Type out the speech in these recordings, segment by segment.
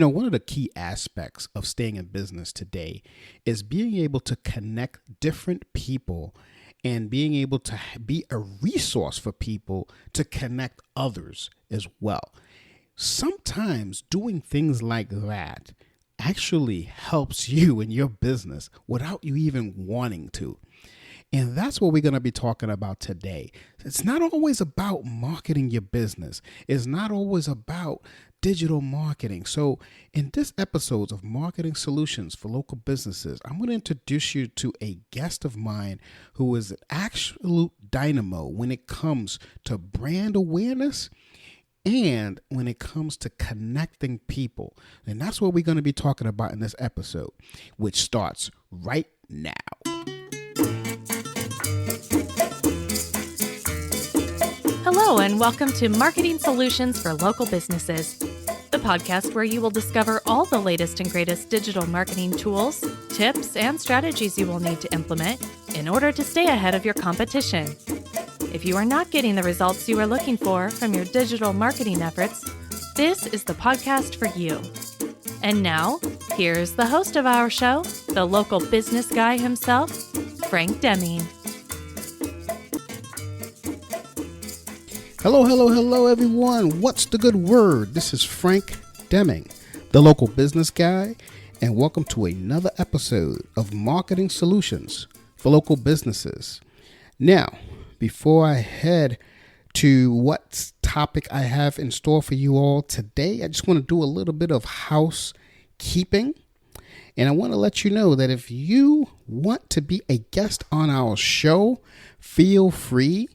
One of the key aspects of staying in business today is being able to connect different people and being able to be a resource for people to connect others as well. Sometimes doing things like that actually helps you in your business without you even wanting to. And that's what we're going to be talking about today. It's not always about marketing your business. It's not always about digital marketing. So in this episode of Marketing Solutions for Local Businesses, I'm going to introduce you to a guest of mine who is an absolute dynamo when it comes to brand awareness and when it comes to connecting people. And that's what we're going to be talking about in this episode, which starts right now. Hello, and welcome to Marketing Solutions for Local Businesses, the podcast where you will discover all the latest and greatest digital marketing tools, tips, and strategies you will need to implement in order to stay ahead of your competition. If you are not getting the results you are looking for from your digital marketing efforts, this is the podcast for you. And now, here's the host of our show, the local business guy himself, Frank Deming. Hello, everyone. What's the good word? This is Frank Deming, the local business guy, and welcome to another episode of Marketing Solutions for Local Businesses. Now, before I head to what topic I have in store for you all today, I just want to do a little bit of housekeeping. And I want to let you know that if you want to be a guest on our show, feel free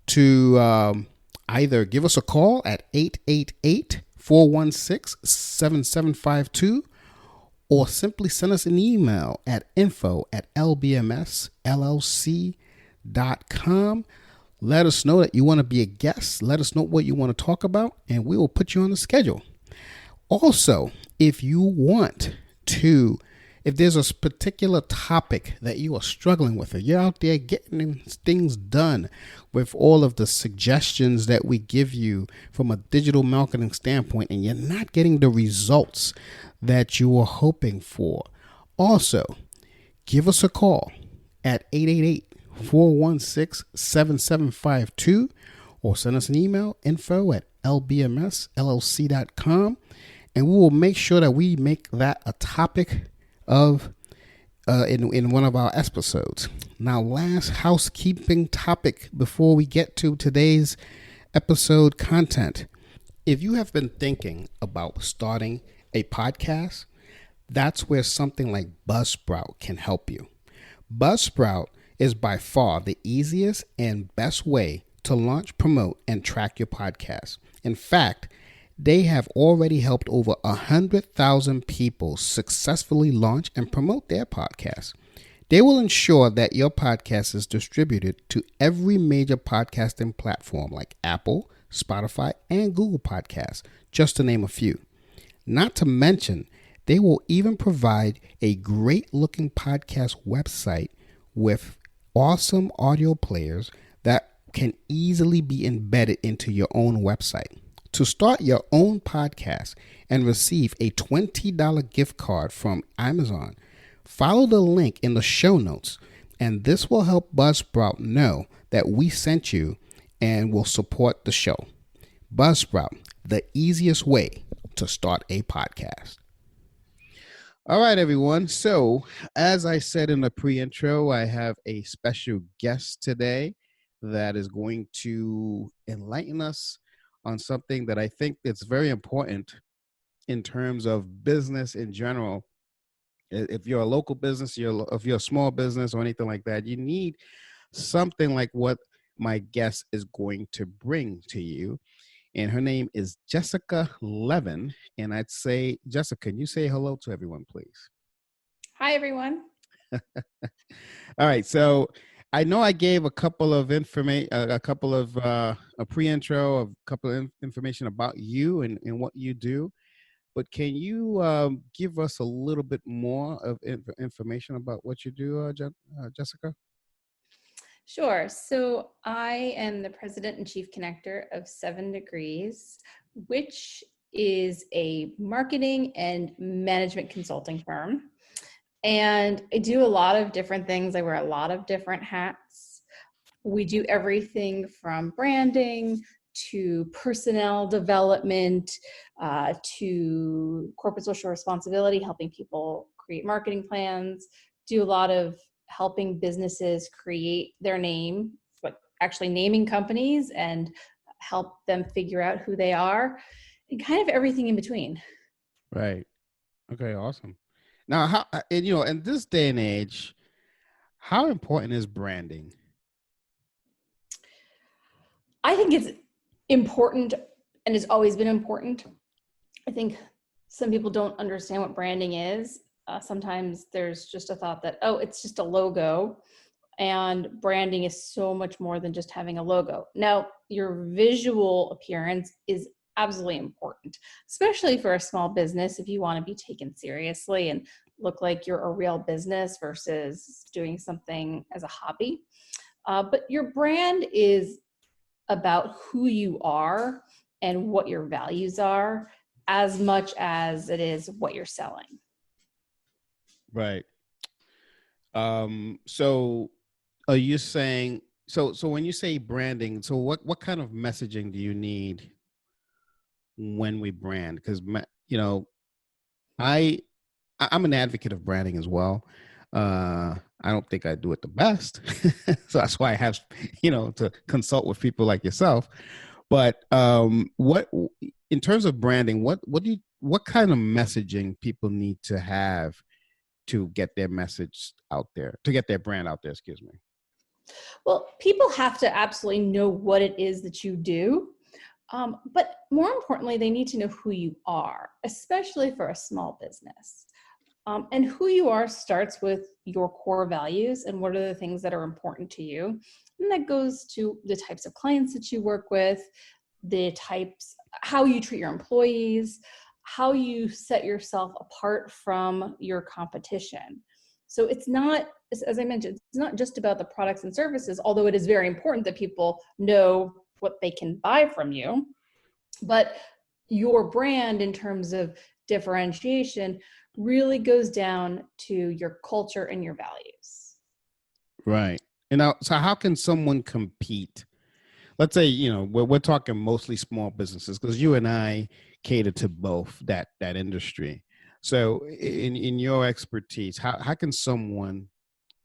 to either give us a call at 888-416-7752 or simply send us an email at info@lbmsllc.com. Let us know that you want to be a guest. Let us know what you want to talk about, and we will put you on the schedule. Also, if there's a particular topic that you are struggling with, or you're out there getting things done with all of the suggestions that we give you from a digital marketing standpoint, and you're not getting the results that you are hoping for, also give us a call at 888-416-7752 or send us an email, info@lbmsllc.com, and we will make sure that we make that a topic of in one of our episodes. Now, last housekeeping topic before we get to today's episode content. If you have been thinking about starting a podcast, that's where something like Buzzsprout can help you. Buzzsprout is by far the easiest and best way to launch, promote, and track your podcast. In fact, they have already helped over 100,000 people successfully launch and promote their podcasts. They will ensure that your podcast is distributed to every major podcasting platform like Apple, Spotify, and Google Podcasts, just to name a few. Not to mention, they will even provide a great-looking podcast website with awesome audio players that can easily be embedded into your own website. To start your own podcast and receive a $20 gift card from Amazon, follow the link in the show notes, and this will help Buzzsprout know that we sent you and will support the show. Buzzsprout, the easiest way to start a podcast. All right, everyone. So, as I said in the pre-intro, I have a special guest today that is going to enlighten us on something that I think that's very important in terms of business in general. If you're a local business, if you're a small business or anything like that, you need something like what my guest is going to bring to you. And her name is Jessica Leighlevin. And I'd say, Jessica, can you say hello to everyone, please? Hi, everyone. All right. So I know I gave a couple of information, a couple of a pre-intro, a couple of information about you and what you do. But can you give us a little bit more of information about what you do, Jessica? Sure. So I am the president and chief connector of 7 Degrees, which is a marketing and management consulting firm. And I do a lot of different things. I wear a lot of different hats. We do everything from branding to personnel development, to corporate social responsibility, helping people create marketing plans, do a lot of helping businesses create their name, like actually naming companies and help them figure out who they are, and kind of everything in between. Right. Okay, awesome. Now, how, and in this day and age, how important is branding? I think it's important and it's always been important. I think some people don't understand what branding is. Sometimes there's just a thought that, oh, it's just a logo. And branding is so much more than just having a logo. Now, your visual appearance is absolutely important, especially for a small business if you want to be taken seriously and look like you're a real business versus doing something as a hobby. But your brand is about who you are and what your values are as much as it is what you're selling. Right. So are you saying, so when you say branding, so what kind of messaging do you need when we brand? Because, I'm an advocate of branding as well. I don't think I do it the best. So that's why I have, to consult with people like yourself. But what, in terms of branding, what kind of messaging people need to have to get their message out there, to get their brand out there, excuse me? Well, people have to absolutely know what it is that you do. But more importantly, they need to know who you are, especially for a small business. And who you are starts with your core values and what are the things that are important to you. And that goes to the types of clients that you work with, how you treat your employees, how you set yourself apart from your competition. So it's not, as I mentioned, it's not just about the products and services, although it is very important that people know what they can buy from you. But your brand in terms of differentiation really goes down to your culture and your values. Right. And now, so how can someone compete? Let's say, we're talking mostly small businesses because you and I cater to both that industry. So in your expertise, how can someone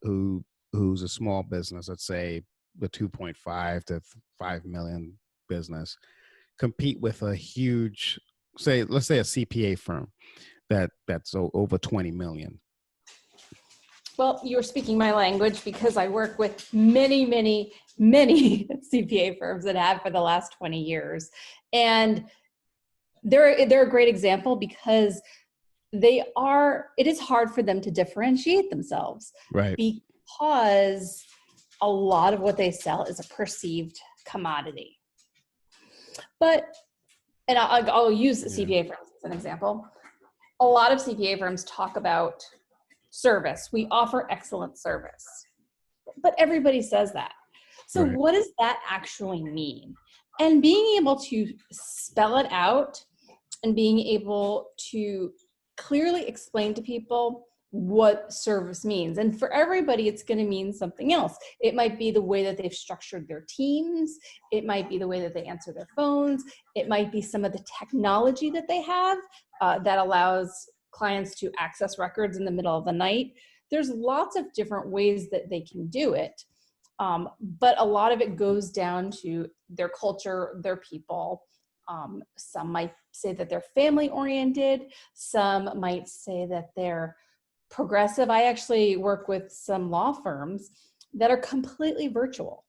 who's a small business, let's say the 2.5 to 5 million business, compete with a huge, let's say a CPA firm that's over 20 million? Well, you're speaking my language because I work with many, many, many CPA firms that have for the last 20 years. And they're a great example because it is hard for them to differentiate themselves. Right. Because a lot of what they sell is a perceived commodity. And I'll use the CPA firms as an example. A lot of CPA firms talk about service. We offer excellent service. But everybody says that. So Right. What does that actually mean? And being able to spell it out and being able to clearly explain to people what service means. And for everybody, it's going to mean something else. It might be the way that they've structured their teams. It might be the way that they answer their phones. It might be some of the technology that they have that allows clients to access records in the middle of the night. There's lots of different ways that they can do it. But a lot of it goes down to their culture, their people. Some might say that they're family oriented. Some might say that they're progressive. I actually work with some law firms that are completely virtual.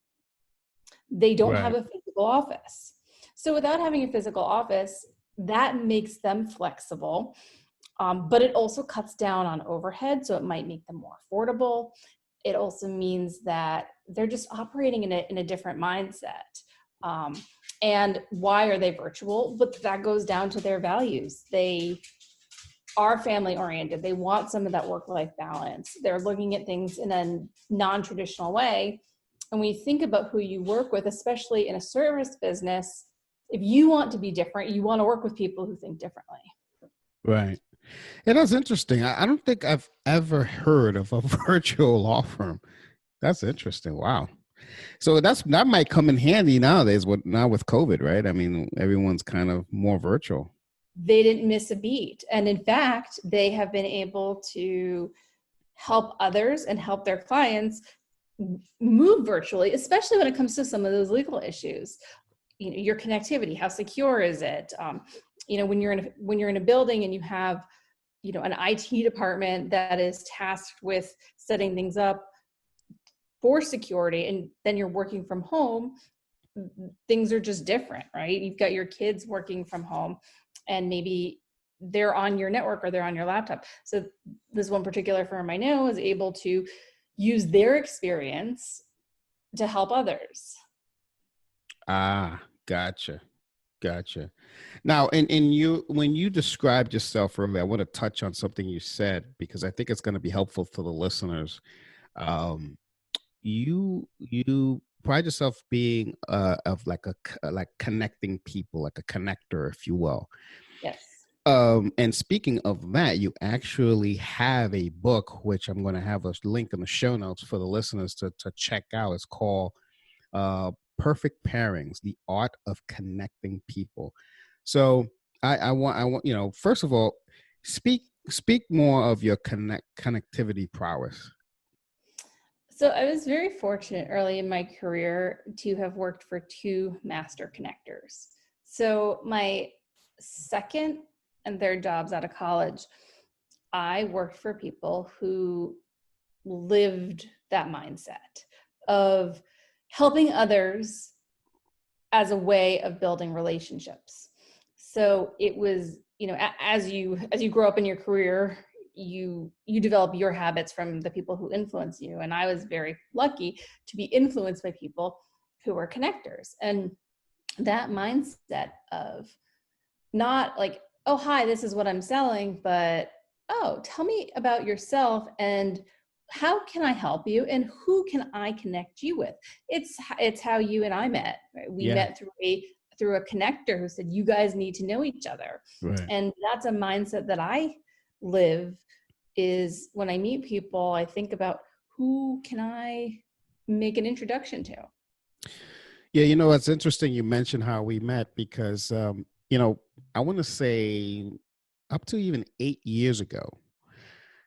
They don't have a physical office. So without having a physical office, that makes them flexible. But it also cuts down on overhead, so it might make them more affordable. It also means that they're just operating in a different mindset. And why are they virtual? But that goes down to their values. They are family oriented. They want some of that work-life balance. They're looking at things in a non-traditional way. And when you think about who you work with, especially in a service business, if you want to be different, you want to work with people who think differently. Right. Yeah, that's interesting. I don't think I've ever heard of a virtual law firm. That's interesting. Wow. So that might come in handy nowadays now with COVID, right? I mean, everyone's kind of more virtual. They didn't miss a beat. And in fact, they have been able to help others and help their clients move virtually, especially when it comes to some of those legal issues. You know, your connectivity, how secure is it? You know, when you're in a building and you have, you know, an IT department that is tasked with setting things up for security, and then you're working from home, things are just different, right? You've got your kids working from home, and maybe they're on your network or they're on your laptop. So this one particular firm I know is able to use their experience to help others. Ah, gotcha. Gotcha. Now, when you described yourself earlier, I want to touch on something you said because I think it's going to be helpful for the listeners. Um, you pride yourself being of like like connecting people, like a connector, if you will. Yes. And speaking of that, you actually have a book which I'm going to have a link in the show notes for the listeners to check out. It's called Perfect Pairings: The Art of Connecting People. So I want you know, first of all, speak more of your connectivity prowess. So I was very fortunate early in my career to have worked for two master connectors. So my second and third jobs out of college, I worked for people who lived that mindset of helping others as a way of building relationships. So it was, you know, as you grow up in your career, you develop your habits from the people who influence you. And I was very lucky to be influenced by people who were connectors. And that mindset of not like, oh, hi, this is what I'm selling, but, oh, tell me about yourself and how can I help you and who can I connect you with? It's how you and I met. Right? We met through a connector who said, you guys need to know each other. Right. And that's a mindset that I live, is when I meet people, I think about who can I make an introduction to? Yeah, you know, it's interesting you mentioned how we met because, you know, I want to say up to even 8 years ago.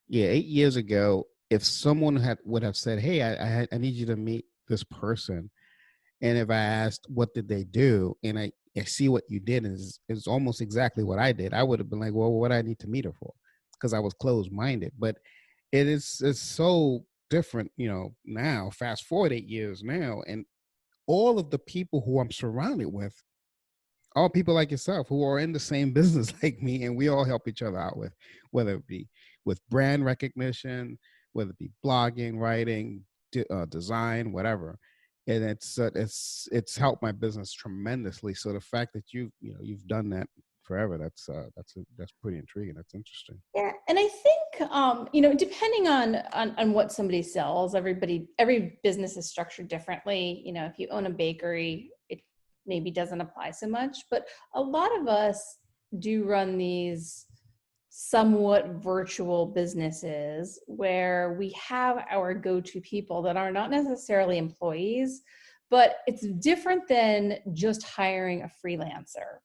Yeah, 8 years ago, if someone would have said, "Hey, I need you to meet this person," and if I asked what did they do, and I see what you did is almost exactly what I did, I would have been like, "Well, what do I need to meet her for?" Because I was closed minded. But it's so different, you know. Now, fast forward 8 years now, and all of the people who I'm surrounded with, all people like yourself who are in the same business like me, and we all help each other out with, whether it be with brand recognition, whether it be blogging, writing, design, whatever. And it's helped my business tremendously. So the fact that you've done that forever, that's pretty intriguing. That's interesting. Yeah, and I think you know, depending on what somebody sells, every business is structured differently. You know, if you own a bakery, it maybe doesn't apply so much, but a lot of us do run these somewhat virtual businesses where we have our go-to people that are not necessarily employees, but it's different than just hiring a freelancer.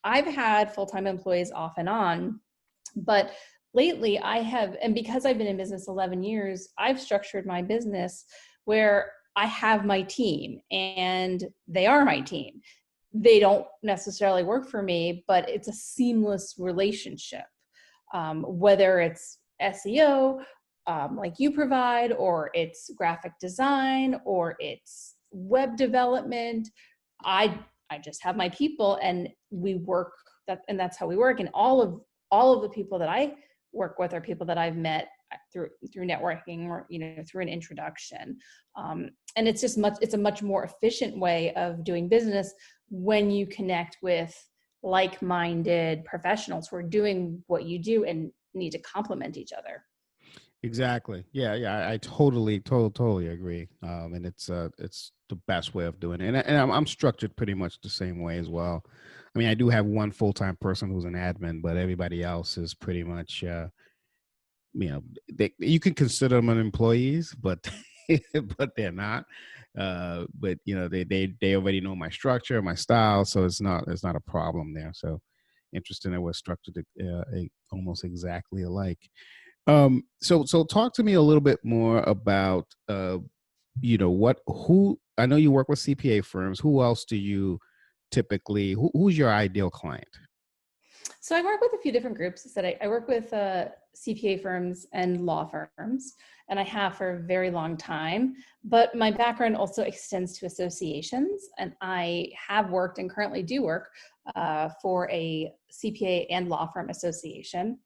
I've had full-time employees off and on, but lately I have, and because I've been in business 11 years, I've structured my business where I have my team and they are my team. They don't necessarily work for me, but it's a seamless relationship. Whether it's SEO, like you provide, or it's graphic design, or it's web development, I just have my people and we work and that's how we work. And all of the people that I work with are people that I've met through networking or, you know, through an introduction. And it's a much more efficient way of doing business when you connect with like-minded professionals who are doing what you do and need to complement each other. Exactly. Yeah, yeah. I totally agree. And it's the best way of doing it. And I'm structured pretty much the same way as well. I mean, I do have one full time person who's an admin, but everybody else is pretty much, you can consider them an employees, but but they're not. But they already know my structure, my style, so it's not a problem there. So interesting that we're structured almost exactly alike. So talk to me a little bit more about, who, I know you work with CPA firms. Who else do you typically, who's your ideal client? So I work with a few different groups. I work with CPA firms and law firms, and I have for a very long time. But my background also extends to associations, and I have worked and currently do work for a CPA and law firm association,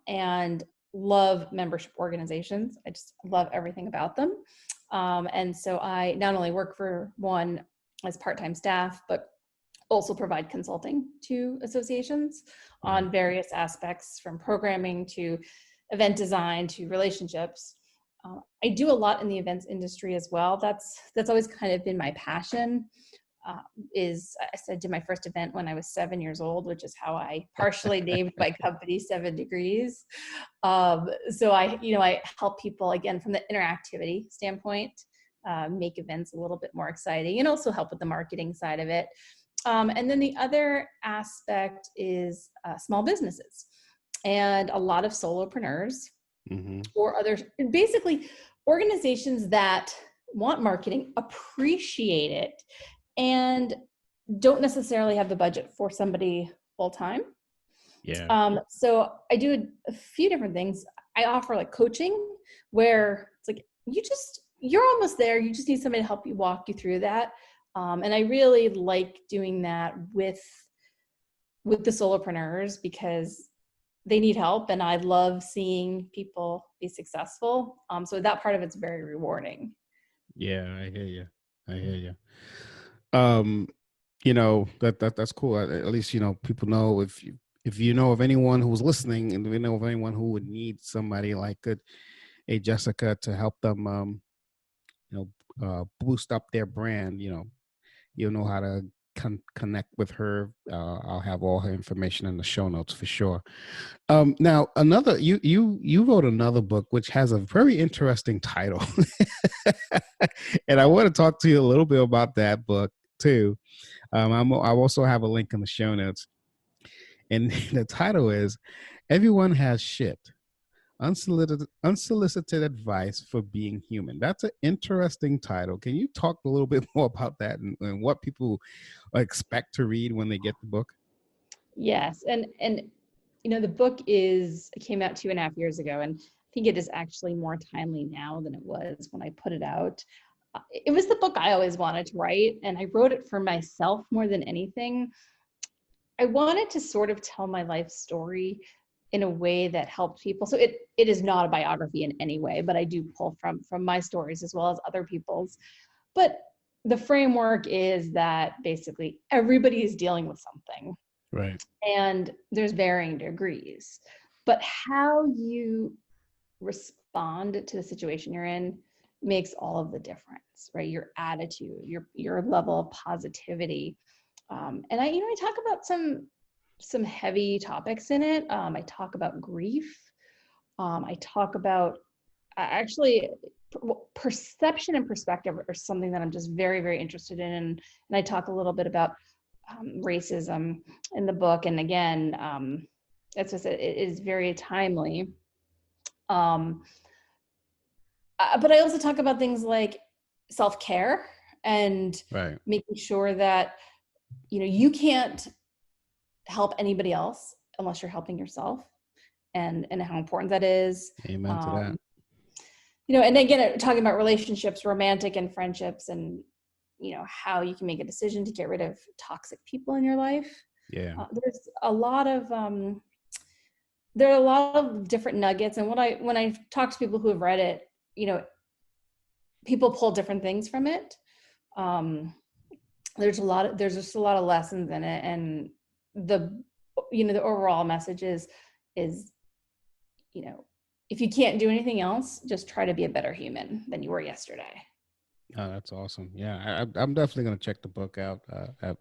and love membership organizations. I just love everything about them. And so I not only work for one as part-time staff, but also provide consulting to associations on various aspects, from programming to event design to relationships. I do a lot in the events industry as well. That's always kind of been my passion. I did my first event when I was 7 years old, which is how I partially named my company 7 Degrees. So I help people, again, from the interactivity standpoint, make events a little bit more exciting, and also help with the marketing side of it. And then the other aspect is small businesses and a lot of solopreneurs, or others, basically organizations that want marketing, appreciate it, and don't necessarily have the budget for somebody full time. Yeah. So I do a few different things. I offer like coaching, where it's like you're almost there. You just need somebody to help you walk you through that. And I really like doing that with the solopreneurs, because they need help, and I love seeing people be successful. So that part of it's very rewarding. Yeah, I hear you. I hear you. That's cool. At least people know, if you know of anyone who's listening, and if you know of anyone who would need somebody like a Jessica to help them, boost up their brand. You'll know how to connect with her. I'll have all her information in the show notes for sure. Now, another, you wrote another book which has a very interesting title, and I want to talk to you a little bit about that book too. I also have a link in the show notes, and the title is "Everyone Has Shit: Unsolicited advice for being human." That's an interesting title. Can you talk a little bit more about that, and what people expect to read when they get the book? Yes, and the book came out 2.5 years ago, and I think it is actually more timely now than it was when I put it out. It was the book I always wanted to write, and I wrote it for myself more than anything. I wanted to sort of tell my life story in a way that helped people. So it is not a biography in any way, but I do pull from my stories as well as other people's. But the framework is that basically everybody is dealing with something. Right. And there's varying degrees. But how you respond to the situation you're in makes all of the difference, right? Your attitude, your level of positivity. And I talk about some heavy topics in it. I talk about grief. I talk about actually perception and perspective are something that I'm just very, very interested in. And I talk a little bit about racism in the book. And again, it's just, it is very timely. But I also talk about things like self-care and Right. making sure that, you can't help anybody else unless you're helping yourself, and how important that is. Amen to that. And again, talking about relationships, romantic and friendships, and, how you can make a decision to get rid of toxic people in your life. Yeah. There's a lot of, there are a lot of different nuggets. And when I talk to people who have read it, people pull different things from it. There's just a lot of lessons in it. And the overall message is, if if you can't do anything else, just try to be a better human than you were yesterday. Oh, that's awesome. Yeah, I'm definitely going to check the book out.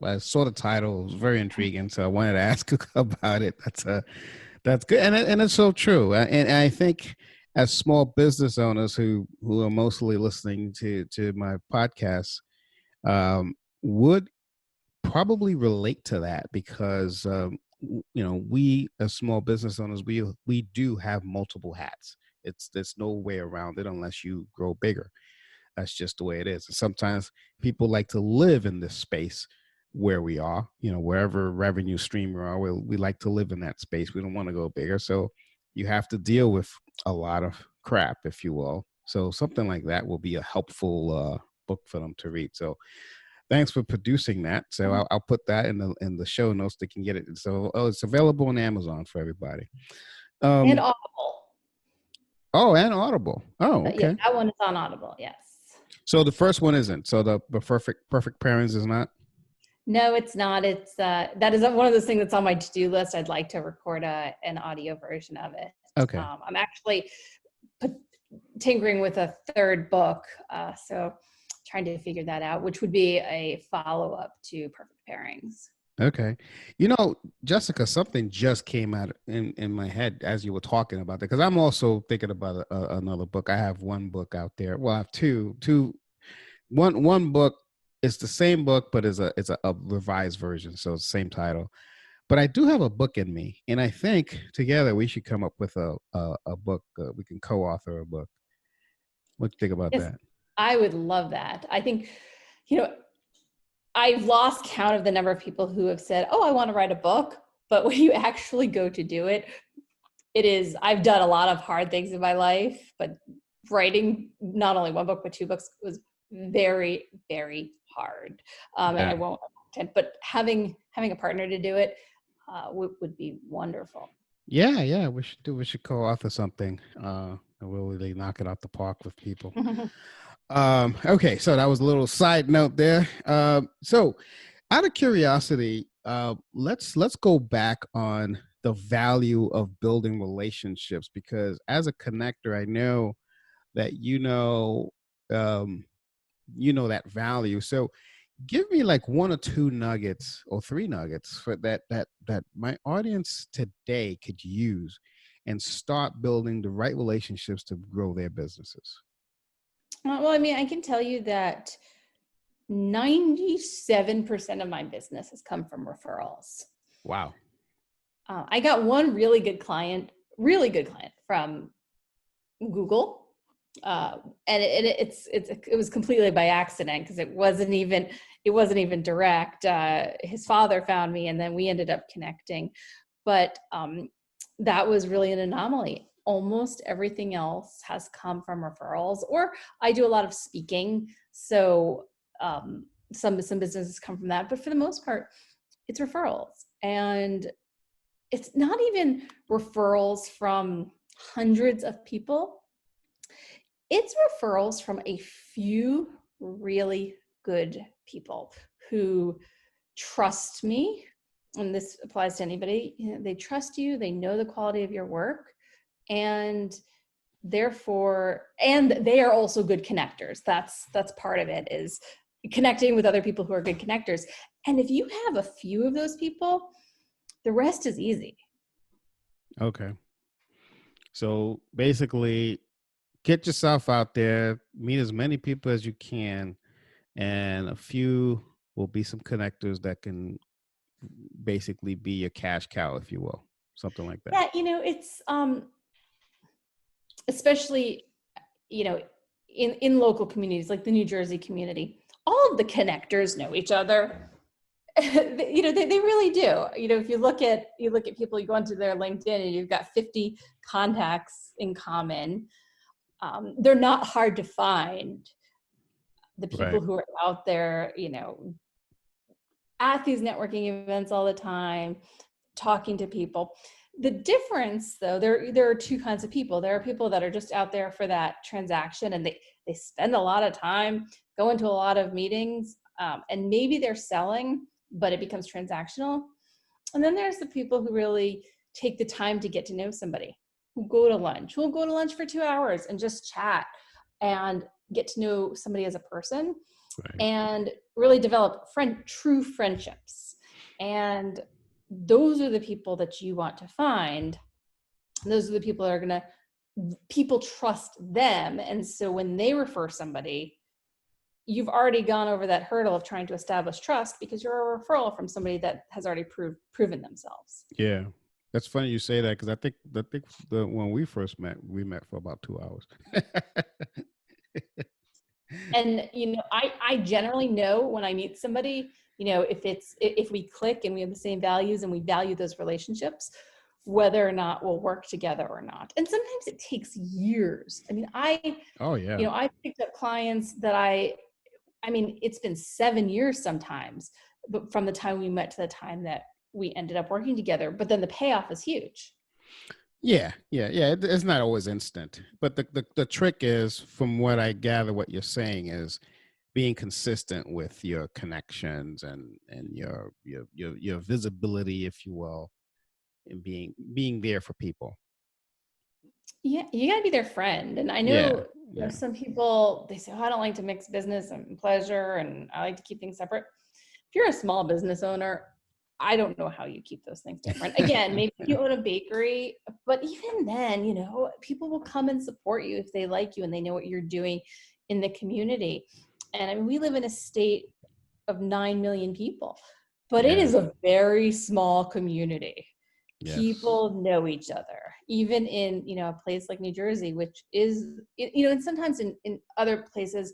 I saw the title; it was very intriguing, so I wanted to ask about it. That's good, and it's so true. And I think as small business owners who are mostly listening to my podcast, would probably relate to that because we as small business owners we do have multiple hats. There's no way around it unless you grow bigger. That's just the way it is. And sometimes people like to live in this space where we are, wherever revenue stream we are, we like to live in that space. We don't want to go bigger. So you have to deal with a lot of crap, if you will. So something like that will be a helpful book for them to read. So thanks for producing that. So I'll put that in the show notes. They can get it. So it's available on Amazon for everybody. And Audible. Oh, and Audible. Oh, okay. Yeah, that one is on Audible. Yes. So the first one isn't. So the perfect parents is not. No, it's not. It's that is one of those things that's on my to-do list. I'd like to record an audio version of it. Okay. I'm actually tinkering with a third book, so trying to figure that out, which would be a follow-up to Perfect Pairings. Okay. Jessica, something just came out in my head as you were talking about that, because I'm also thinking about another book. I have one book out there. Well, I have two. One book is the same book, but it's a revised version, so it's the same title. But I do have a book in me, and I think together we should come up with a book. We can co-author a book. What do you think about that? I would love that. I think, I've lost count of the number of people who have said, "Oh, I want to write a book," but when you actually go to do it, I've done a lot of hard things in my life, but writing not only one book, but two books was very, very hard. And I won't pretend, but having a partner to do it would be wonderful. Yeah, we should co-author something. And we'll really knock it out the park with people. Okay, so that was a little side note there. So out of curiosity, let's go back on the value of building relationships, because as a connector, I know that that value. So give me like one or two nuggets or three nuggets for that my audience today could use and start building the right relationships to grow their businesses. Well, I mean, I can tell you that 97% of my business has come from referrals. Wow. I got one really good client from Google. And it was completely by accident, because it wasn't even direct. His father found me, and then we ended up connecting. But that was really an anomaly. Almost everything else has come from referrals, or I do a lot of speaking. So some businesses come from that, but for the most part, it's referrals. And it's not even referrals from hundreds of people. It's referrals from a few really good people who trust me. And this applies to anybody. They trust you. They know the quality of your work. And therefore, and they are also good connectors. That's part of it, is connecting with other people who are good connectors. And if you have a few of those people, the rest is easy. Okay. So basically, get yourself out there, meet as many people as you can, and a few will be some connectors that can basically be your cash cow, if you will, something like that. Yeah, it's especially, in local communities like the New Jersey community, all of the connectors know each other. They really do. If you look at people, you go onto their LinkedIn and you've got 50 contacts in common. They're not hard to find. The people who are out there, at these networking events all the time, talking to people. The difference, though, there are two kinds of people. There are people that are just out there for that transaction, and they spend a lot of time, go into a lot of meetings, and maybe they're selling, but it becomes transactional. And then there's the people who really take the time to get to know somebody. who go to lunch, who will go to lunch for 2 hours and just chat and get to know somebody as a person, Right. and really develop true friendships. And those are the people that you want to find. Those are the people that are going to, people trust them. And so when they refer somebody, you've already gone over that hurdle of trying to establish trust because you're a referral from somebody that has already proven themselves. Yeah. That's funny you say that, because I think when we first met, we met for about 2 hours. And, I generally know when I meet somebody, if we click and we have the same values and we value those relationships, whether or not we'll work together or not. And sometimes it takes years. I mean, Oh yeah. I picked up clients that it's been 7 years sometimes, but from the time we met to the time that we ended up working together, but then the payoff is huge. Yeah. It's not always instant, but the trick is, from what I gather, what you're saying is being consistent with your connections and your visibility, if you will, and being there for people. Yeah, you gotta be their friend. And I know, some people, they say, oh, I don't like to mix business and pleasure, and I like to keep things separate. If you're a small business owner, I don't know how you keep those things different. Again, maybe you own a bakery, but even then, people will come and support you if they like you and they know what you're doing in the community. And I mean, we live in a state of 9 million people, but it is a very small community. Yes. People know each other, even in, a place like New Jersey, which is, and sometimes in other places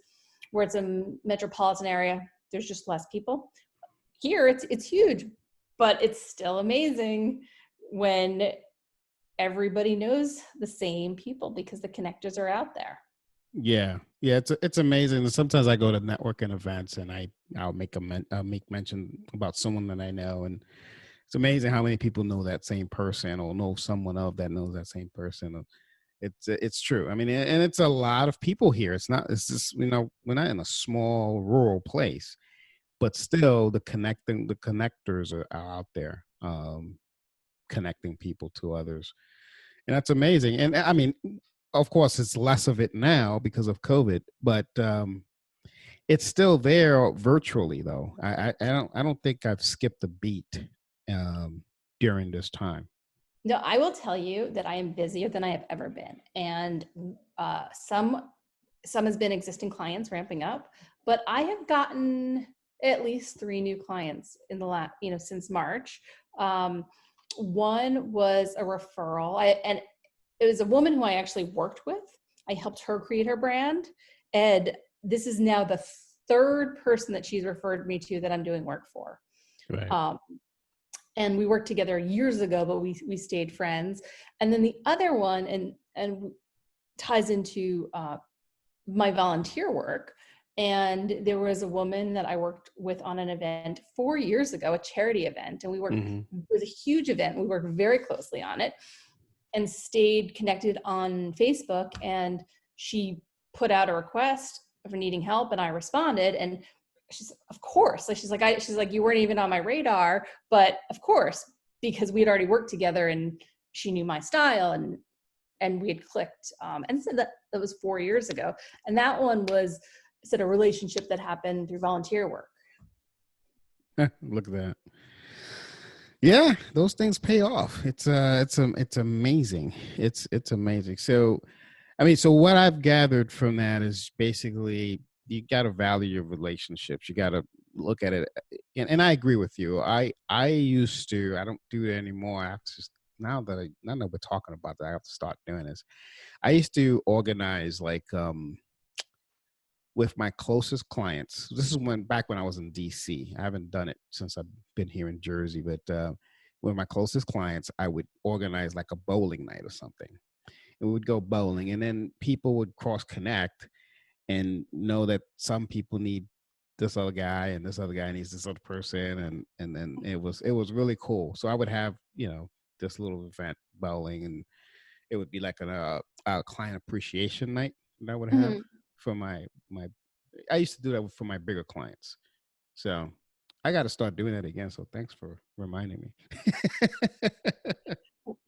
where it's a metropolitan area, there's just less people. Here it's huge, but it's still amazing when everybody knows the same people because the connectors are out there. Yeah, it's amazing. And sometimes I go to networking events and I'll make mention about someone that I know, and it's amazing how many people know that same person or know someone of that knows that same person. It's true. I mean, and it's a lot of people here. It's just, we're not in a small rural place, but still the connectors are out there, connecting people to others. And that's amazing. And I mean, of course, it's less of it now because of COVID, but it's still there virtually, though. I don't think I've skipped a beat during this time. No, I will tell you that I am busier than I have ever been, and some has been existing clients ramping up, but I have gotten at least 3 new clients in the last, since March. One was a referral, and it was a woman who I actually worked with. I helped her create her brand, and this is now the 3rd person that she's referred me to that I'm doing work for. Right. And we worked together years ago, but we stayed friends. And then the other one, and ties into my volunteer work. And there was a woman that I worked with on an event 4 years ago, a charity event, and we worked. It was a huge event. We worked very closely on it, and stayed connected on Facebook. And she put out a request for needing help, and I responded. And she's, of course, like she's like, you weren't even on my radar, but of course, because we had already worked together, and she knew my style, and we had clicked. And so that was 4 years ago. And that one was a relationship that happened through volunteer work. Look at that. Yeah, those things pay off. It's amazing. It's amazing. So, I mean, so what I've gathered from that is basically you got to value your relationships. You got to look at it, and I agree with you. I used to. I don't do it anymore. I have to just now that we're talking about that, I have to start doing this. I used to organize with my closest clients. This is back when I was in DC. I haven't done it since I've been here in Jersey, but with my closest clients, I would organize like a bowling night or something. And we would go bowling, and then people would cross connect and know that some people need this other guy and this other guy needs this other person, and then it was really cool. So I would have this little event bowling, and it would be like a client appreciation night that I would have for my. I used to do that for my bigger clients, so I got to start doing that again. So thanks for reminding me.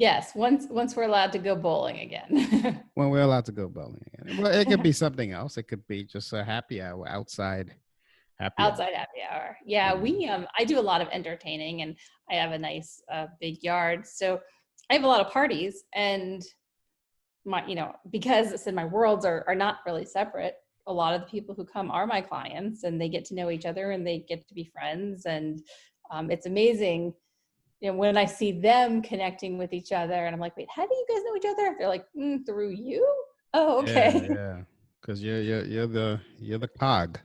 Yes, once we're allowed to go bowling again. When we're allowed to go bowling again. Well, it could be something else. It could be just a happy hour, outside happy hour. Outside happy hour. Yeah, we I do a lot of entertaining, and I have a nice big yard. So I have a lot of parties, and my, because I said my worlds are not really separate. A lot of the people who come are my clients, and they get to know each other and they get to be friends. And it's amazing, when I see them connecting with each other, and I'm like, wait, how do you guys know each other? They're like, through you. Oh, okay. Yeah. Because you're the cog.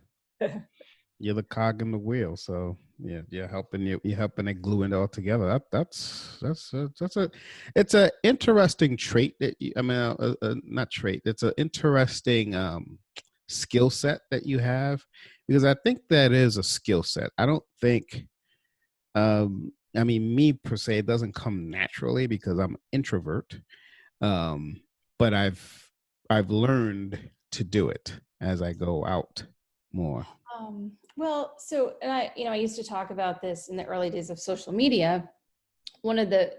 You're the cog in the wheel. So yeah, you're helping it glue it all together. It's a interesting trait that not trait. It's an interesting skill set that you have, because I think that is a skill set. I don't think me per se, it doesn't come naturally because I'm an introvert. But I've learned to do it as I go out more. Well, so, and I used to talk about this in the early days of social media. One of the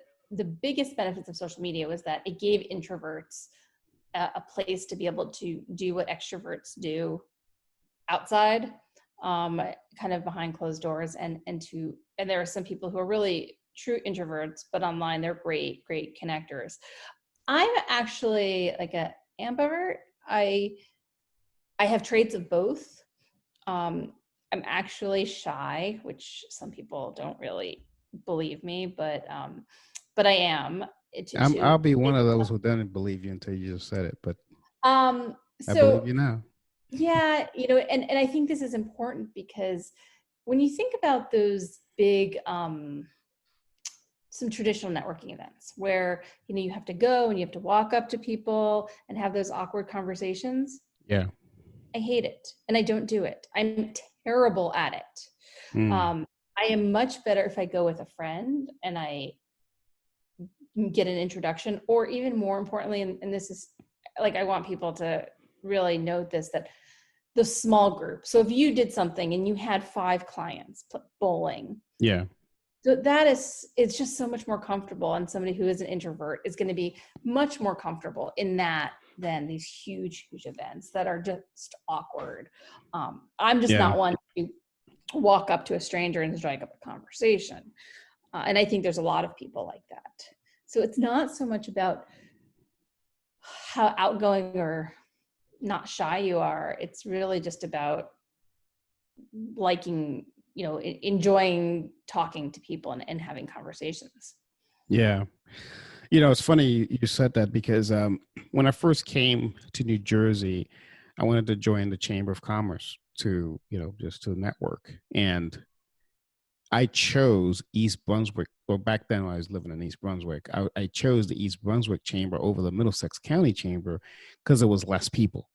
biggest benefits of social media was that it gave introverts a place to be able to do what extroverts do outside, kind of behind closed doors, and there are some people who are really true introverts, but online they're great connectors. I'm actually like a ambivert. I have traits of both. I'm actually shy, which some people don't really believe me, but I am. I'll be one of those who doesn't believe you until you just said it, but so I believe you now. Yeah, and I think this is important because when you think about those big some traditional networking events where you have to go and you have to walk up to people and have those awkward conversations. Yeah. I hate it, and I don't do it. I'm terrible at it. I am much better if I go with a friend and I get an introduction, or even more importantly, and this is like, I want people to really note this, that the small group. So if you did something and you had 5 clients bowling. Yeah. So it's just so much more comfortable, and somebody who is an introvert is going to be much more comfortable in that than these huge events that are just awkward. I'm just not one to walk up to a stranger and strike up a conversation. And I think there's a lot of people like that. So it's not so much about how outgoing or not shy you are. It's really just about liking, enjoying talking to people and having conversations. Yeah. It's funny you said that, because when I first came to New Jersey, I wanted to join the Chamber of Commerce to, just to network. And I chose East Brunswick, or back then when I was living in East Brunswick, I chose the East Brunswick Chamber over the Middlesex County Chamber because it was less people.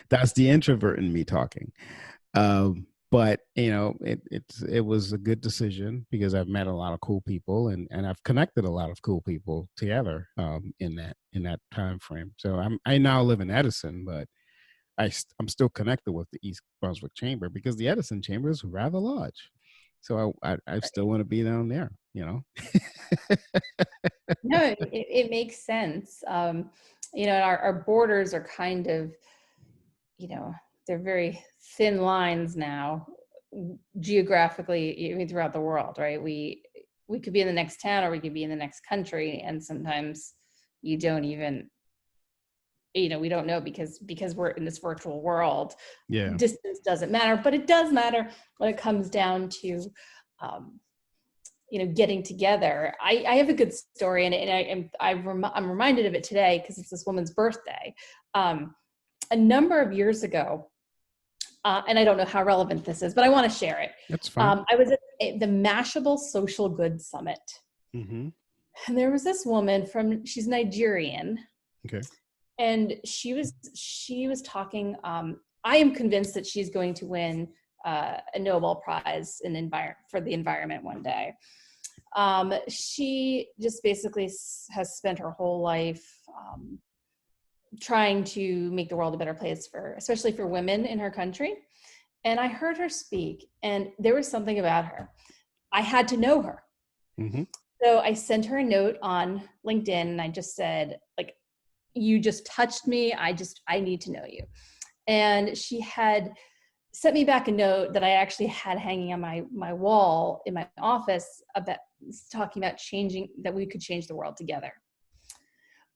That's the introvert in me talking. But it was a good decision because I've met a lot of cool people, and I've connected a lot of cool people together in that time frame. So I now live in Edison, but I'm still connected with the East Brunswick Chamber because the Edison Chamber is rather large. So I still want to be down there, No, it makes sense. Our borders are kind of, they're very thin lines now, geographically, even throughout the world, right? We could be in the next town, or we could be in the next country, and sometimes you don't even, we don't know because we're in this virtual world. Yeah. Distance doesn't matter, but it does matter when it comes down to, getting together. I have a good story, and I'm reminded of it today because it's this woman's birthday. A number of years ago, and I don't know how relevant this is, but I want to share it. That's fine. I was at the Mashable Social Good Summit. Mm-hmm. And there was this woman she's Nigerian. Okay. And she was talking, I am convinced that she's going to win a Nobel Prize for the environment one day. She just basically has spent her whole life trying to make the world a better place especially for women in her country. And I heard her speak, and there was something about her. I had to know her. Mm-hmm. So I sent her a note on LinkedIn and I just said, like, you just touched me. I need to know you. And she had sent me back a note that I actually had hanging on my wall in my office about talking about that we could change the world together.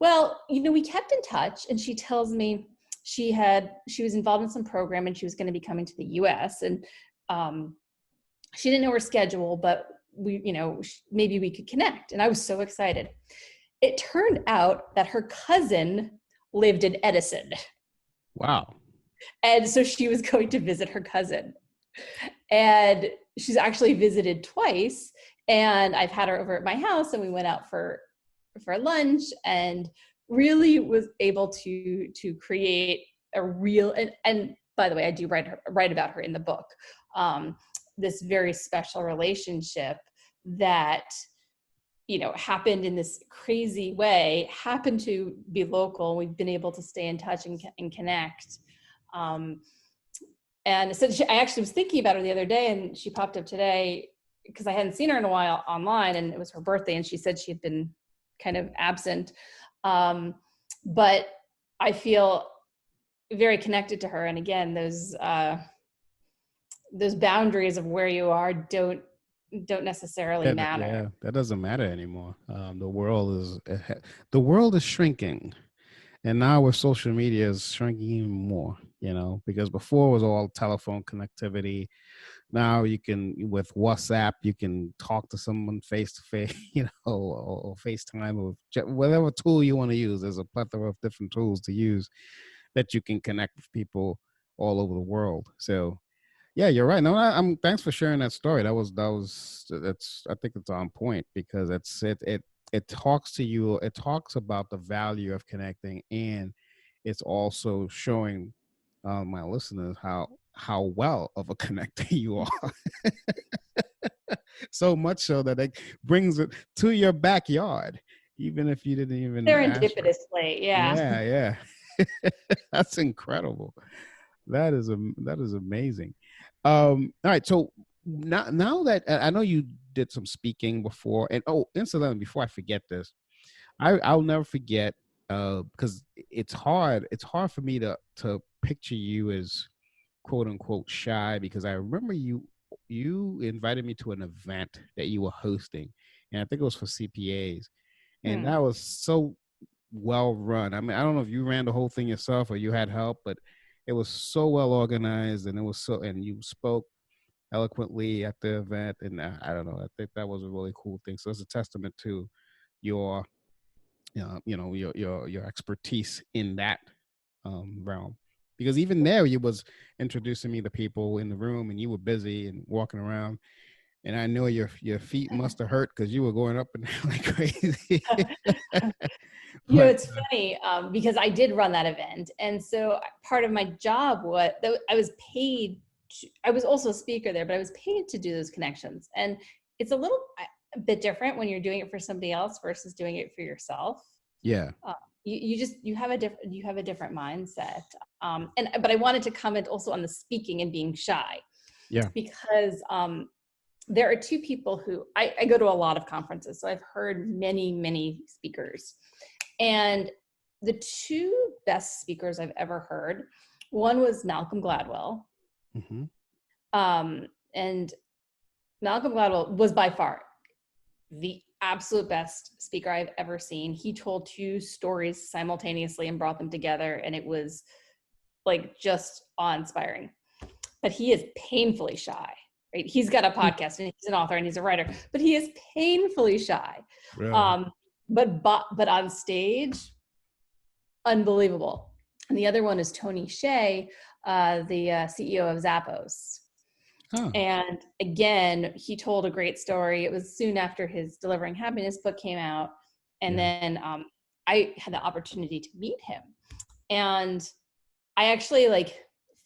Well, we kept in touch, and she tells me she was involved in some program and she was going to be coming to the US, and she didn't know her schedule, but maybe we could connect. And I was so excited. It turned out that her cousin lived in Edison. Wow. And so she was going to visit her cousin. And she's actually visited twice. And I've had her over at my house, and we went out for lunch, and really was able to create a real, and by the way, I do write about her in the book, this very special relationship that happened in this crazy way, happened to be local. We've been able to stay in touch and connect. And so I actually was thinking about her the other day, and she popped up today because I hadn't seen her in a while online, and it was her birthday, and she said she had been kind of absent. But I feel very connected to her. And again, those boundaries of where you are don't necessarily matter. Yeah, that doesn't matter anymore. The world is shrinking, and now with social media is shrinking even more. Because before it was all telephone connectivity. Now you can, with WhatsApp, you can talk to someone face to face, or FaceTime, or whatever tool you want to use. There's a plethora of different tools to use that you can connect with people all over the world. So, yeah, you're right. No, thanks for sharing that story. I think it's on point, because it talks to you. It talks about the value of connecting, and it's also showing my listeners how well of a connector you are. So much so that it brings it to your backyard, even if you didn't even ask for it. Serendipitously, yeah. Yeah. That's incredible. That is amazing. All right, so now that I know you did some speaking before, and incidentally, before I forget this, I'll never forget, because it's hard for me to picture you as quote unquote shy, because I remember you invited me to an event that you were hosting, and I think it was for CPAs, and that was so well run. I mean, I don't know if you ran the whole thing yourself or you had help, but it was so well organized, and and you spoke eloquently at the event, and I don't know, I think that was a really cool thing. So it's a testament to your your expertise in that realm, because even there you was introducing me to people in the room, and you were busy and walking around, and I know your feet must have hurt because you were going up and down like crazy. It's funny, because I did run that event, and so part of my job was that I was paid. I was also a speaker there, but I was paid to do those connections, and it's a bit different when you're doing it for somebody else versus doing it for yourself. Yeah. You have a different mindset. But I wanted to comment also on the speaking and being shy. Yeah. Because there are two people who I go to a lot of conferences, so I've heard many speakers. And the two best speakers I've ever heard, one was Malcolm Gladwell. Mm-hmm. And Malcolm Gladwell was by far the absolute best speaker I've ever seen. He told two stories simultaneously and brought them together, and it was like just awe-inspiring. But he is painfully shy, right? He's got a podcast, and he's an author, and he's a writer, but he is painfully shy. Really? But on stage, unbelievable. And the other one is Tony Hsieh, the CEO of Zappos. Oh. And again, he told a great story. It was soon after his Delivering Happiness book came out. And then I had the opportunity to meet him. And I actually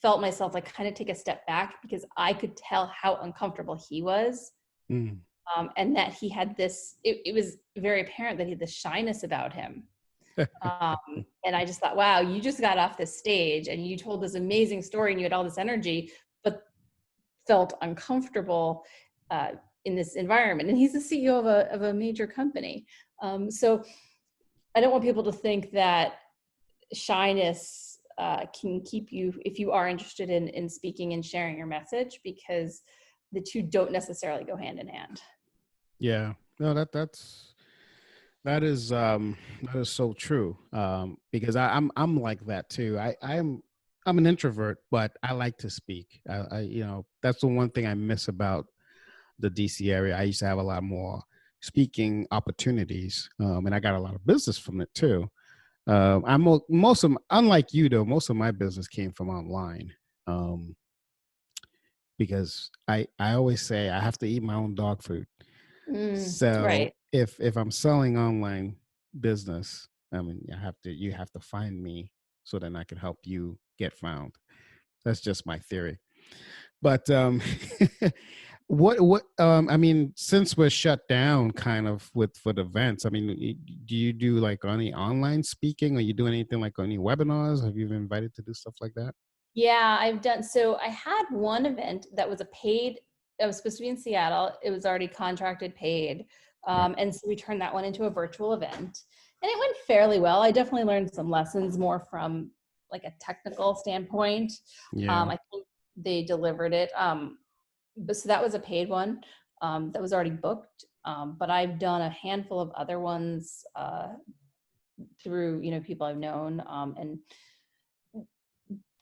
felt myself kind of take a step back, because I could tell how uncomfortable he was. And that he had this, it was very apparent that he had this shyness about him. And I just thought, wow, you just got off this stage and you told this amazing story and you had all this energy, but felt uncomfortable in this environment. And he's the CEO of a major company. So I don't want people to think that shyness can keep you, if you are interested in speaking and sharing your message, because the two don't necessarily go hand in hand. Yeah, no, that is so true. Because I'm like that too. I'm an introvert, but I like to speak. That's the one thing I miss about the DC area. I used to have a lot more speaking opportunities, and I got a lot of business from it too. Unlike you though, most of my business came from online. Because I always say I have to eat my own dog food. So Right. if I'm selling online business, I mean, you have to find me so then I can help you get found. That's just my theory. But I mean, since we're shut down kind of for the events, I mean, do you do like any online speaking, or you do anything like any webinars? Have you been invited to do stuff like that? Yeah, I've done. So I had one event that was it was supposed to be in Seattle. It was already contracted paid. Right. And so we turned that one into a virtual event, and it went fairly well. I definitely learned some lessons more from like a technical standpoint. Yeah. I think they delivered it. But so that was a paid one that was already booked. But I've done a handful of other ones through, people I've known, and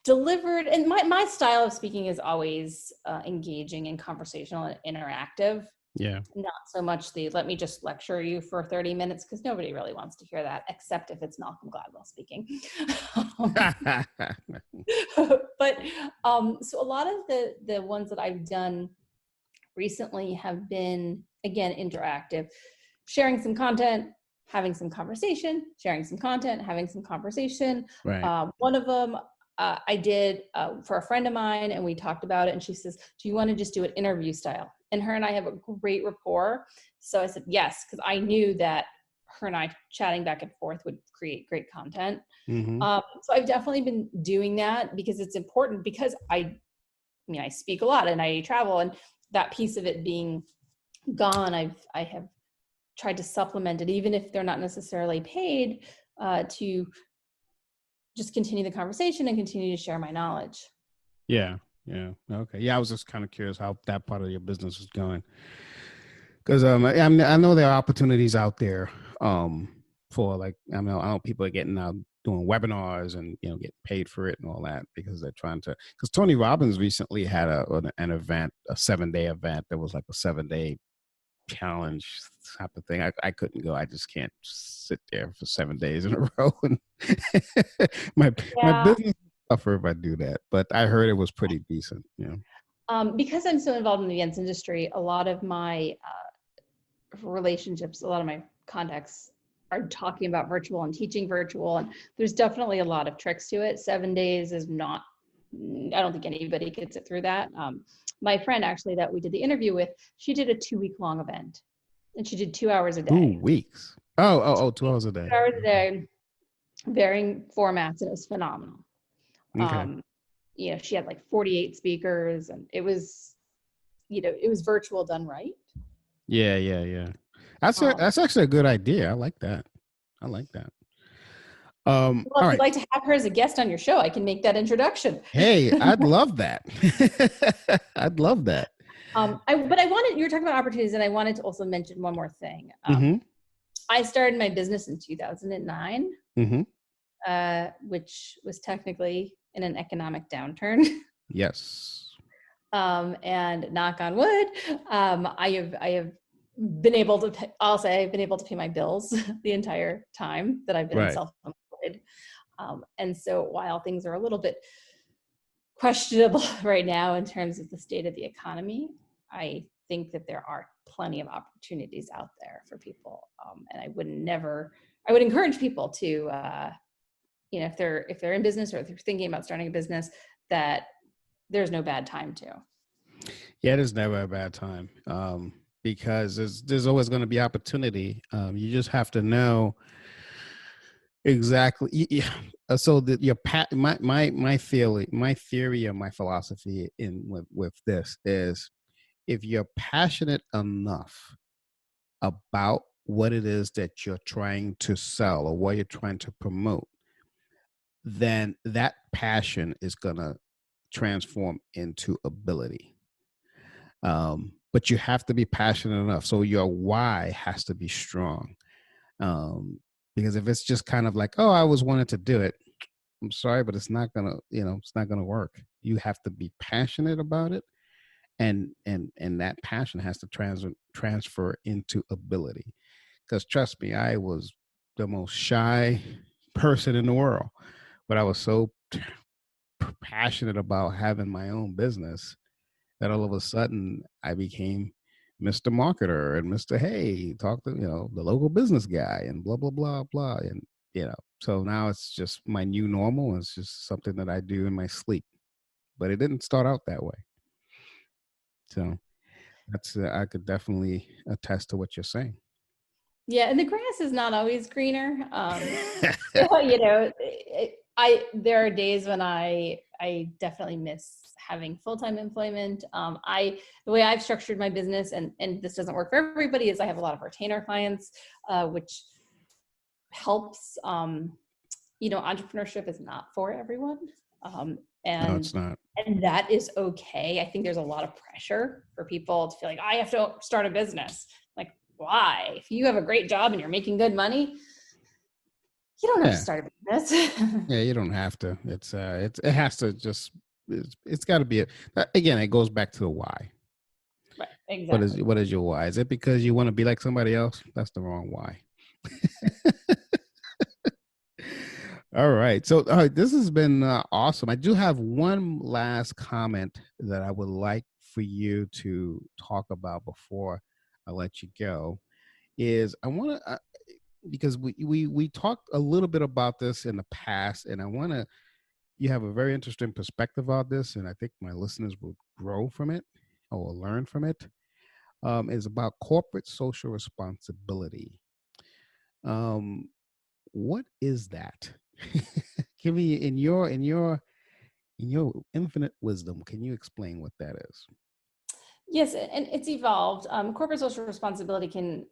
delivered. And my style of speaking is always engaging and conversational and interactive. Yeah. Not so much let me just lecture you for 30 minutes, because nobody really wants to hear that, except if it's Malcolm Gladwell speaking. But so a lot of the ones that I've done recently have been, again, interactive, sharing some content, having some conversation, sharing some content, having some conversation. Right. One of them I did for a friend of mine, and we talked about it, and she says, do you want to just do it interview style? And her and I have a great rapport. So I said yes, because I knew that her and I chatting back and forth would create great content. Mm-hmm. So I've definitely been doing that, because it's important, because I speak a lot and I travel, and that piece of it being gone, I have tried to supplement it, even if they're not necessarily paid, to just continue the conversation and continue to share my knowledge. Yeah. Yeah. Okay. Yeah. I was just kind of curious how that part of your business is going. Because I know there are opportunities out there for, like, I know people are getting out doing webinars and getting paid for it and all that, because they're trying to. Because Tony Robbins recently had an event, a 7-day event that was like a 7-day challenge type of thing. I couldn't go. I just can't sit there for 7 days in a row, and my business suffer if I do that. But I heard it was pretty decent. Because I'm so involved in the events industry, a lot of my relationships, a lot of my contacts are talking about virtual and teaching virtual, and there's definitely a lot of tricks to it. 7 days is not, I don't think anybody gets it through that. My friend actually that we did the interview with, she did a 2-week long event, and she did 2 hours a day. 2 weeks. Oh, 2 hours a day. 2 hours a day, varying formats, and it was phenomenal. Okay. She had like 48 speakers, and it was virtual done right. Yeah. That's actually a good idea. I like that. Well, if all you'd like to have her as a guest on your show, I can make that introduction. Hey, I'd love that. I'd love that. But I wanted, you were talking about opportunities, and I wanted to also mention one more thing. I started my business in 2009, which was technically in an economic downturn. Yes. And knock on wood, I have been able to pay, I'll say I've been able to pay my bills the entire time that I've been self-employed. And so while things are a little bit questionable right now in terms of the state of the economy, I think that there are plenty of opportunities out there for people. And I would encourage people to, if they're in business, or if they're thinking about starting a business, that there's no bad time to. Yeah, there's never a bad time, because there's always going to be opportunity. You just have to know exactly. Yeah. So that my theory or my philosophy with this is, if you're passionate enough about what it is that you're trying to sell or what you're trying to promote, then that passion is going to transform into ability. But you have to be passionate enough. So your why has to be strong. Because if it's just kind of like, oh, I always wanted to do it, I'm sorry, but it's not gonna, it's not gonna work. You have to be passionate about it, and that passion has to transfer into ability. Because trust me, I was the most shy person in the world, but I was so passionate about having my own business that all of a sudden I became Mr. Marketer and Mr. Hey, talk to, the local business guy and blah, blah, blah, blah. And, so now it's just my new normal. It's just something that I do in my sleep, but it didn't start out that way. So that's, I could definitely attest to what you're saying. Yeah. And the grass is not always greener. There are days when I definitely miss having full-time employment. The way I've structured my business, and this doesn't work for everybody, is I have a lot of retainer clients, which helps. Entrepreneurship is not for everyone. No, it's not. And that is okay. I think there's a lot of pressure for people to feel like, I have to start a business. Like, why? If you have a great job and you're making good money, you don't have to start a business. Yeah, you don't have to. It has to just, it's got to be, again, it goes back to the why. Right, exactly. What is your why? Is it because you want to be like somebody else? That's the wrong why. All right. So this has been awesome. I do have one last comment that I would like for you to talk about before I let you go. Is I want to, because we talked a little bit about this in the past, and I want to, you have a very interesting perspective on this, and I think my listeners will grow from it or learn from it. Is about corporate social responsibility. What is that? Give me in your infinite wisdom, can you explain what that is? Yes, and it's evolved. Corporate social responsibility can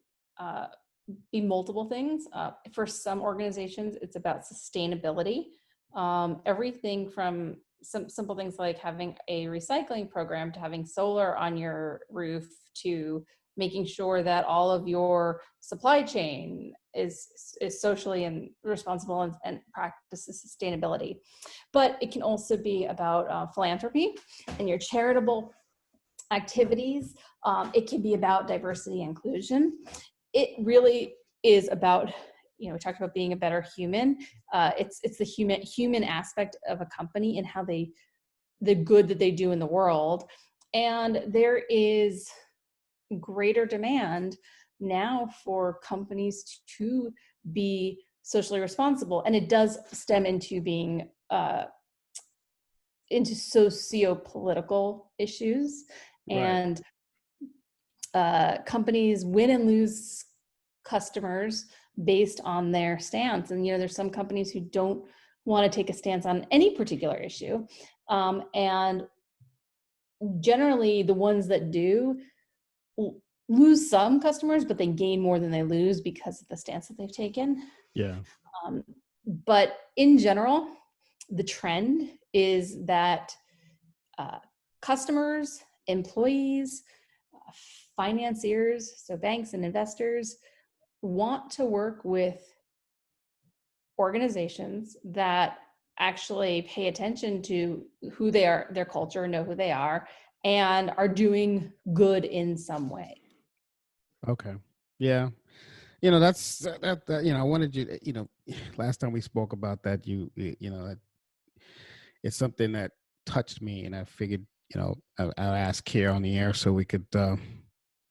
be multiple things. For some organizations, it's about sustainability. Everything from some simple things like having a recycling program to having solar on your roof to making sure that all of your supply chain is socially and responsible and practices sustainability. But it can also be about philanthropy and your charitable activities. It can be about diversity and inclusion. It really is about, we talked about being a better human. It's the human aspect of a company and how the good that they do in the world. And there is greater demand now for companies to be socially responsible. And it does stem into being into socio-political issues. And companies win and lose customers based on their stance. And, there's some companies who don't want to take a stance on any particular issue. And generally the ones that do lose some customers, but they gain more than they lose because of the stance that they've taken. Yeah. But in general, the trend is that customers, employees, financiers, so banks and investors, want to work with organizations that actually pay attention to who they are, their culture, know who they are, and are doing good in some way. Okay. Yeah. That's that, I wanted you to, last time we spoke about that, it's something that touched me, and I figured, I'll ask here on the air so we could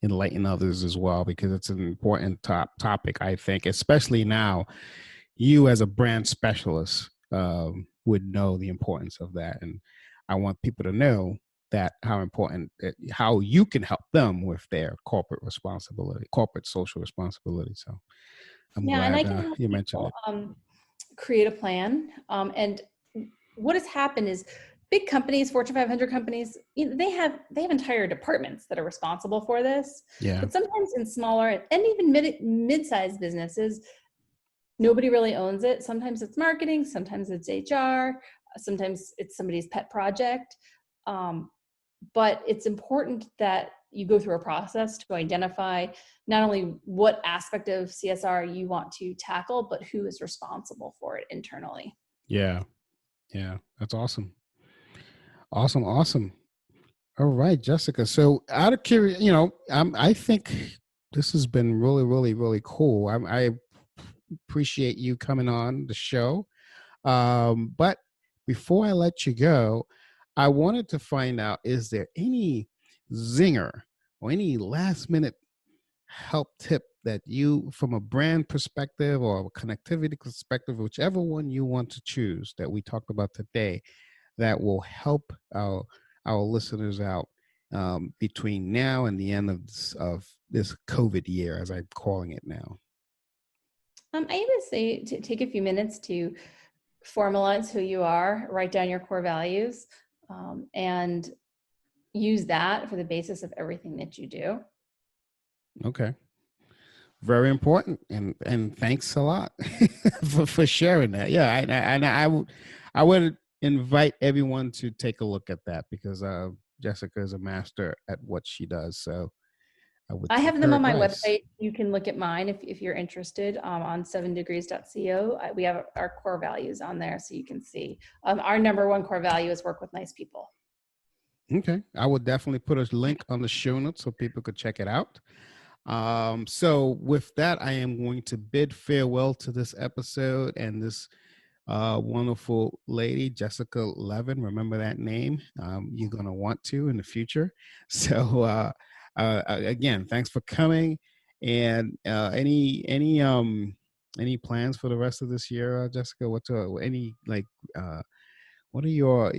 enlighten others as well, because it's an important topic, I think, especially now. You as a brand specialist would know the importance of that, and I want people to know that how important, how you can help them with their corporate responsibility, corporate social responsibility. So I'm glad you mentioned it. Create a plan. And what has happened is big companies, Fortune 500 companies, they have entire departments that are responsible for this. Yeah. But sometimes in smaller and even mid-sized businesses, nobody really owns it. Sometimes it's marketing, sometimes it's HR, sometimes it's somebody's pet project. But it's important that you go through a process to identify not only what aspect of CSR you want to tackle, but who is responsible for it internally. Yeah. Yeah. That's awesome. Awesome. All right, Jessica. So out of curiosity, I think this has been really, really, really cool. I appreciate you coming on the show. But before I let you go, I wanted to find out, is there any zinger or any last minute help tip that you, from a brand perspective or a connectivity perspective, whichever one you want to choose that we talked about today, that will help our listeners out between now and the end of this COVID year, as I'm calling it now? I would say to take a few minutes to formalize who you are, write down your core values, and use that for the basis of everything that you do. Okay. Very important. And thanks a lot for sharing that. Yeah. And I would invite everyone to take a look at that, because Jessica is a master at what she does. So I have them on my website. You can look at mine if you're interested, on 7degrees.co. We have our core values on there, so you can see. Our number one core value is work with nice people. Okay. I will definitely put a link on the show notes so people could check it out. So with that, I am going to bid farewell to this episode and this wonderful lady, Jessica Levin. Remember that name. You're going to want to in the future. So again, thanks for coming. And any plans for the rest of this year, Jessica? What are your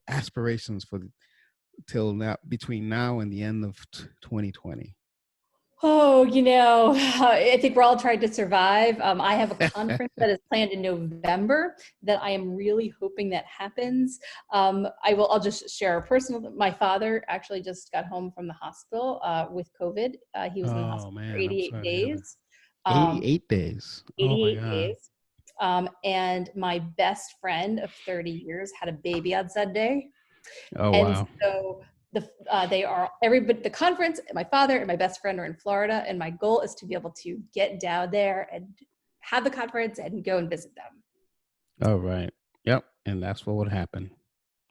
aspirations for till now, between now and the end of 2020? Oh, I think we're all trying to survive. I have a conference that is planned in November that I am really hoping that happens. I'll just share a personal. My father actually just got home from the hospital with COVID. He was in the hospital for 88 days. 88 days. 88 days. And my best friend of 30 years had a baby on Sunday. Oh, and wow. So the conference, my father and my best friend are in Florida, and my goal is to be able to get down there and have the conference and go and visit them. All right. Yep. And that's what would happen.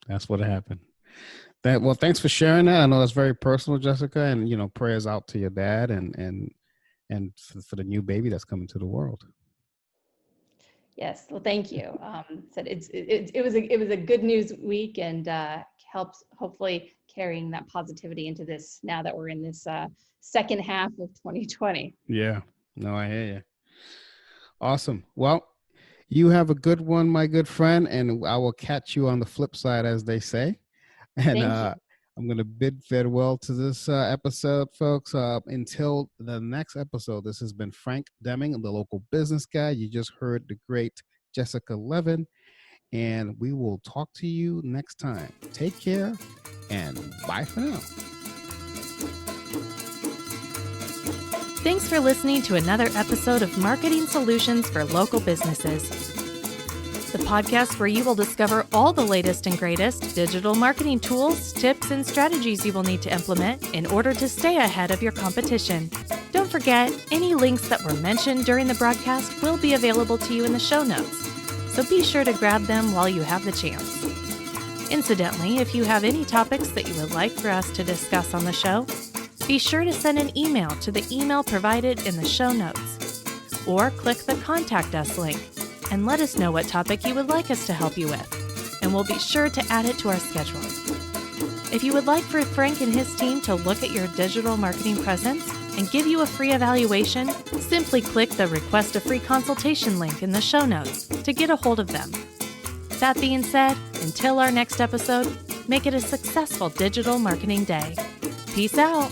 Well, thanks for sharing that. I know that's very personal, Jessica, and prayers out to your dad and for the new baby that's coming to the world. Yes. Well, thank you. It was a good news week, and helps hopefully carrying that positivity into this, now that we're in this second half of 2020. Yeah. No, I hear you. Awesome. Well, you have a good one, my good friend, and I will catch you on the flip side, as they say. And I'm going to bid farewell to this episode, folks. Until the next episode, this has been Frank Deming, the local business guy. You just heard the great Jessica Levin, and we will talk to you next time. Take care, and bye for now. Thanks for listening to another episode of Marketing Solutions for Local Businesses, the podcast where you will discover all the latest and greatest digital marketing tools, tips, and strategies you will need to implement in order to stay ahead of your competition. Don't forget, any links that were mentioned during the broadcast will be available to you in the show notes, so be sure to grab them while you have the chance. Incidentally, if you have any topics that you would like for us to discuss on the show, be sure to send an email to the email provided in the show notes, or click the Contact Us link and let us know what topic you would like us to help you with, and we'll be sure to add it to our schedule. If you would like for Frank and his team to look at your digital marketing presence and give you a free evaluation, simply click the Request a Free Consultation link in the show notes to get a hold of them. That being said, until our next episode, make it a successful digital marketing day. Peace out.